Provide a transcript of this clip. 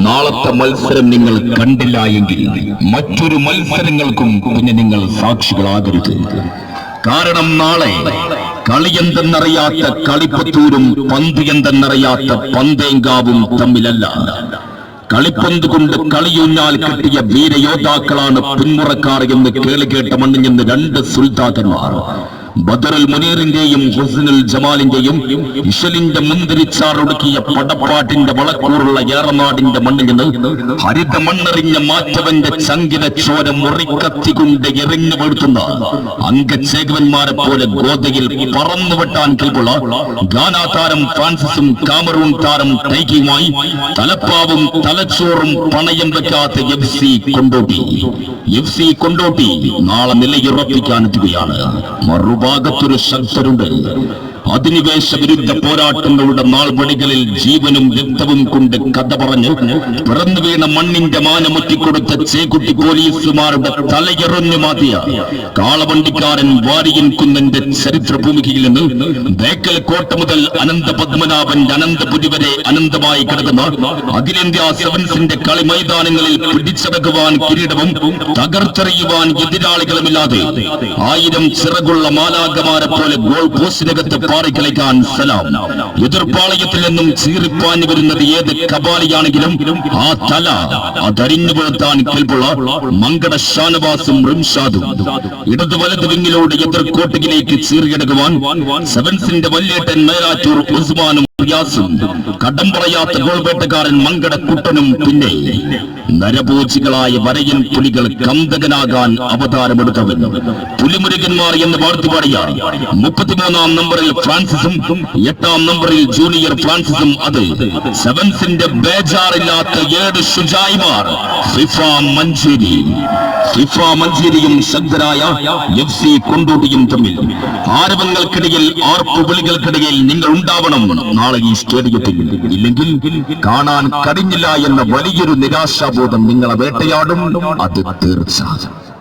നാളത്തെ മത്സരം നിങ്ങൾ കണ്ടില്ല എങ്കിൽ മറ്റൊരു മത്സരങ്ങൾക്കും പിന്നെ നിങ്ങൾ സാക്ഷികളാകരുത്. കാരണം നാളെ കളിയെന്തെന്നറിയാത്ത കളിപ്പത്തൂരും പന്ത് എന്തെന്നറിയാത്ത പന്തേങ്കാവും തമ്മിലല്ല. കളിപ്പന്ത് കൊണ്ട് കളിയൂഞ്ഞാൽ കെട്ടിയ വീരയോദ്ധാക്കളാണ് പിന്മുറക്കാർ എന്ന് കേളികേട്ട മണ്ണിഞ്ഞെന്ന് രണ്ട് സുൽത്താക്കന്മാർ. ബദറുൽ മുനീറിന്റെയും ഹുസ്നുൽ ജമാലിന്റെയും ഇശലിന്റെ മുന്തിരിച്ചാറൊടുക്കിയ പടപ്പാട്ടിന്റെ വളക്കൂറുള്ള ഏറനാടിന്റെ മണ്ണിൽ നിന്ന് ഹരിത മണ്ണറിഞ്ഞ മാറ്റവന്റെ ചങ്കില ചോര മുറിക്കത്തി കൊണ്ട് എറിഞ്ഞു വീഴ്ത്തുന്ന അംഗചേകവന്മാരെ പോലെ ഗോതയിൽ പറന്നു വെട്ടാൻ കൈകൊള്ള ഗാനാ താരം ഫ്രാൻസിസും കാമറൂൺ താരം ടൈക്കിയുമായി തലപ്പാവും തലച്ചോറും പണയം വെക്കാത്ത എഫ് സി കൊണ്ടോട്ടി നാളെ നിലയുറപ്പിക്കാനെത്തുകയാണ്. മറുഭാഗത്തൊരു ശക്തരുണ്ട്. അധിനിവേശ വിരുദ്ധ പോരാട്ടങ്ങളുടെ നാൾവഴികളിൽ ജീവനും രക്തവും കൊണ്ട് കഥ പറഞ്ഞ് പിറന്നു വീണ മണ്ണിന്റെ മാനമുറ്റിക്കൊടുത്ത ചേക്കുട്ടി പോലീസുമാരുടെ തലയെറിഞ്ഞു മാറ്റിയ കാളവണ്ടിക്കാരൻ വാരിയൻ കുന്നന്റെ ചരിത്രഭൂമികയിൽ നിന്ന് ബേക്കൽ കോട്ട മുതൽ അനന്ത പത്മനാഭന്റെ അനന്തപുരി വരെ അനന്തമായി കിടക്കുന്ന അഖിലേന്ത്യാ സെവൻസിന്റെ കളി മൈതാനങ്ങളിൽ പിടിച്ചടക്കുവാൻ കിരീടവും തകർത്തെറിയുവാൻ എതിരാളികളുമില്ലാതെ 1000 ചിറകുള്ള മാലാഖമാരെ പോലെ ഗോൾ പോസ്റ്റിനകത്ത് കളിക്കാൻ സലാം. എതിർപ്പാളയത്തിൽ നിന്നും ചീറിപ്പാഞ്ഞു വരുന്നത് ഏത് കബാലിയാണെങ്കിലും ആ തല അതരിഞ്ഞു വീഴ്ത്താൻ കെൽപ്പുള്ള മങ്കട ഷാനവാസും റിംഷാദും ഇടതു വലതു വിങ്ങിലൂടെ എതിർക്കോട്ടയിലേക്ക് ചീറിയടക്കുവാൻ സെവൻസിന്റെ വല്യേട്ടൻ മേലാറ്റൂർ ഉസ്മാനും കടം പറയാത്ത ഗോൾവേട്ടക്കാരൻ മങ്കട കുട്ടനും പിന്നെ നരഭോജികളായ വരയൻ പുലികൾ കന്തകനാകാൻ അവതാരമെടുത്തവൻ പുലിമുരുകന്മാർ എന്ന് വാഴ്ത്തുപാടിയ 33-ാം നമ്പറിൽ ഫ്രാൻസിസും 8-ാം നമ്പറിൽ ജൂനിയർ ഫ്രാൻസിസും അത് സെവൻസിന്റെ ബേജാറില്ലാത്ത 7 ഷുജായിമാർ ഫിഫ മഞ്ചേരിയും ശക്തരായ എഫ് സി കൊണ്ടോട്ടിയും തമ്മിൽ ആരവങ്ങൾക്കിടയിൽ ആർപ്പു വിളികൾക്കിടയിൽ നിങ്ങൾ ഉണ്ടാവണം നാളെ ഈ സ്റ്റേഡിയത്തിൽ. ഇല്ലെങ്കിൽ കാണാൻ കഴിഞ്ഞില്ല എന്ന വലിയൊരു നിരാശാബോധം നിങ്ങളെ വേട്ടയാടും. അത് തീർച്ച.